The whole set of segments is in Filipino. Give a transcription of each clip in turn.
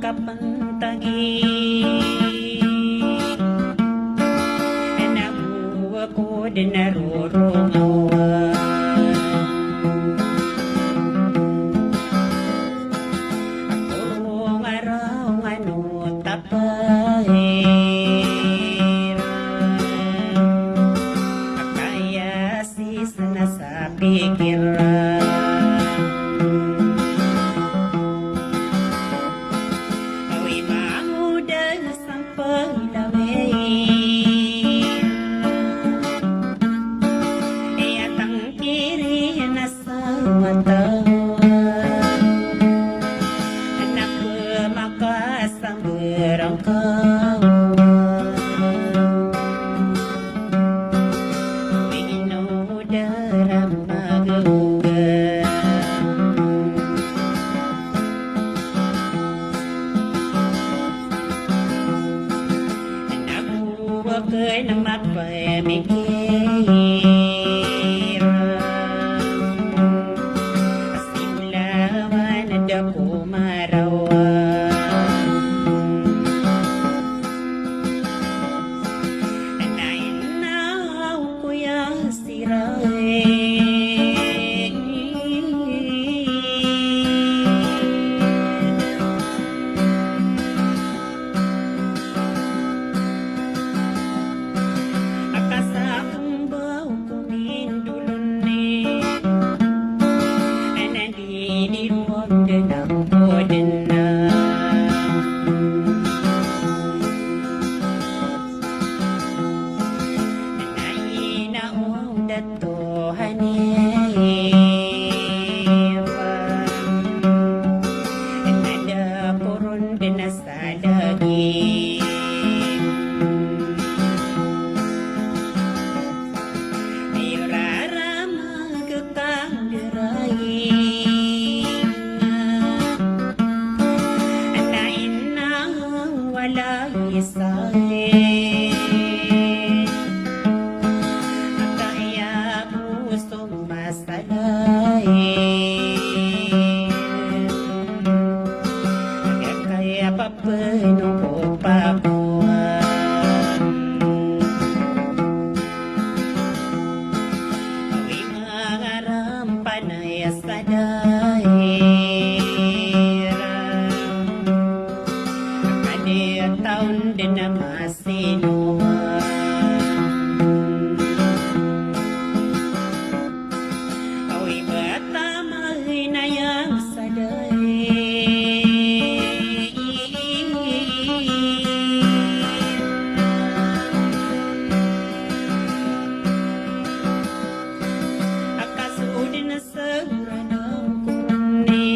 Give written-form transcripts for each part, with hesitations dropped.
kapantagi nabuo ako din narurungawan akong araw ano tapahira akaya sis na sa pikiran Kay nang mapamikir Asimlawan na dako marawan Nainaw ko yung siray kaya gustong masalain kaya papanong pa ko awi mga rampanay sa taon din na masinuman awi bata mahinayang saday akasud na sa uranang kurni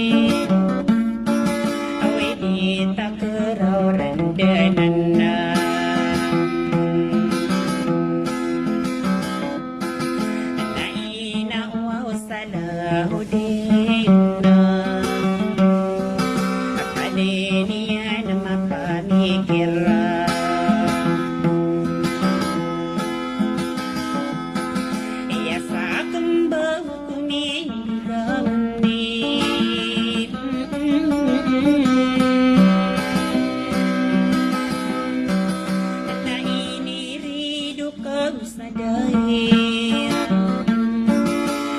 awi di takaraw rendenan na nainawaw sa lahudin na akadeniya na mapamikiran iya sa kambang kuminilawan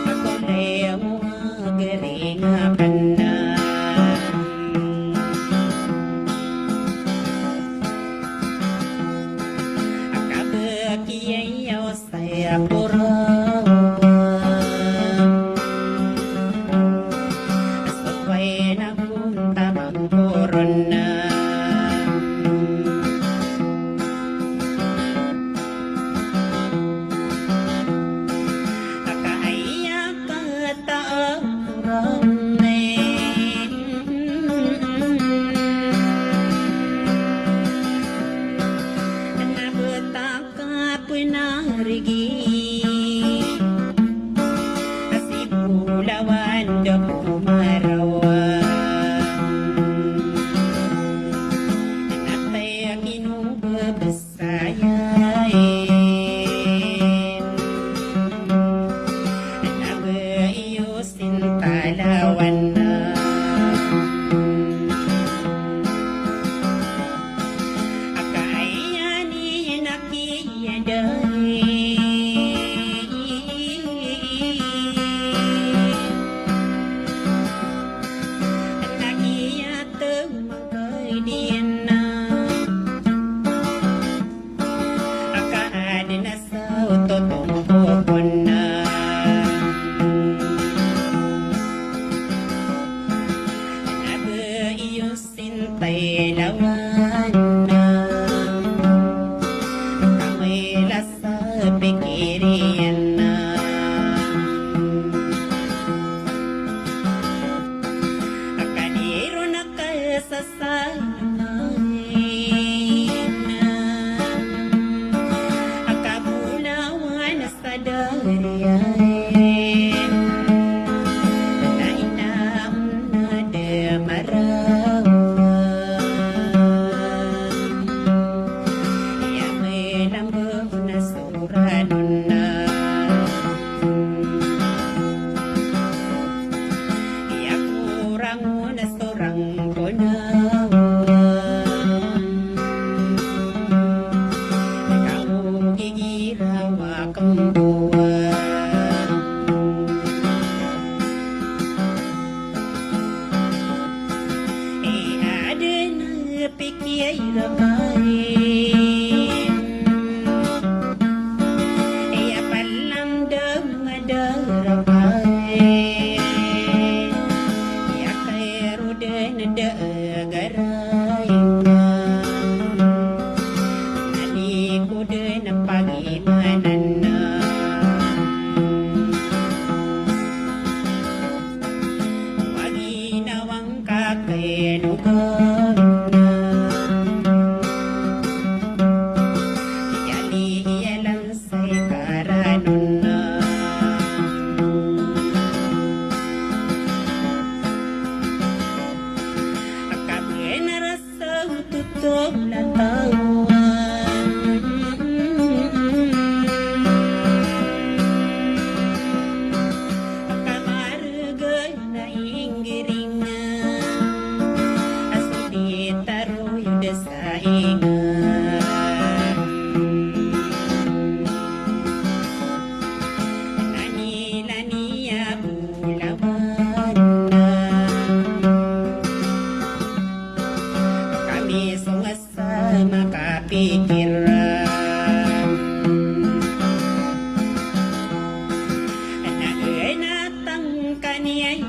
ako na mga garing na ilawan na kamila sa pikirian na akaniro na kasasanay na akabulawan na sa dariyan na inaam na demarawan iya may lambog na suranon na iya kurang na surang ko na gigirawa kang buwan ada na pikir rakain ya palam damada rakain ya kairu dan dagarain naliku dan pagimanan na maginawang kakainugan na yali-yalan sa'y karanon na akabenarasaw tutong latawan akamarugay na inggiringan asudi taruy sa ingan nanila niya bulawan na kami sama kapikiran naenatang kaniyang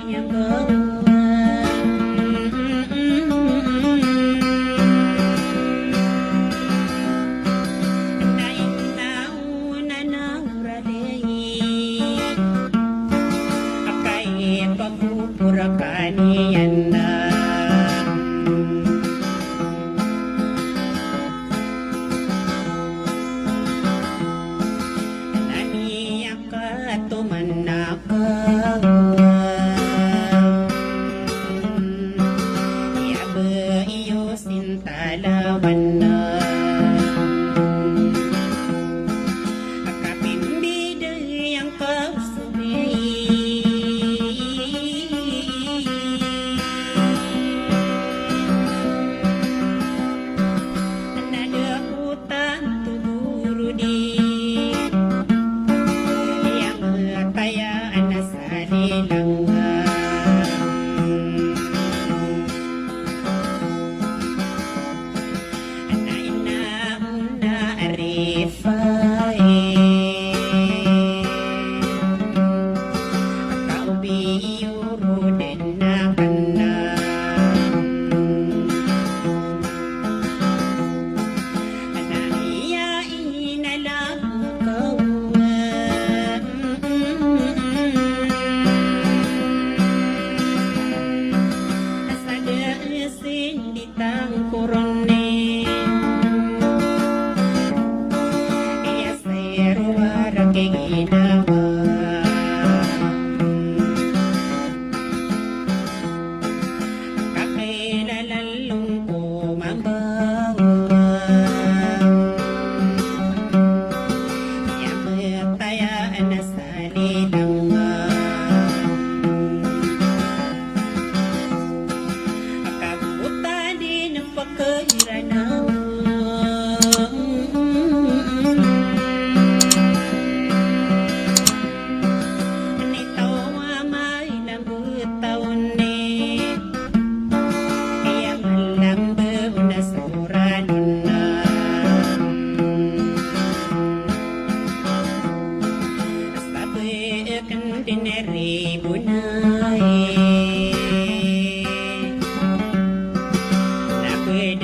nainauna ng ralay akay pagpupura kaniyan na naniyak ka tumanakaw yabe iyo sintalawan na akapimbida yang kausumi nada utang tuburu di yang kayaan na sa lilangan nainauna arifay akaubiyuro din na kana naiyain na lang kawan asada sinditang kurone iya sayro waraking inawa kakailalalong kumambawa iya matayaan na sa lilangan akabuta din ang pagkairanaw nitawa may nabutaon ni iya malambaw na suranon na sabi akan dineribo na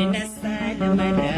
نسال مرة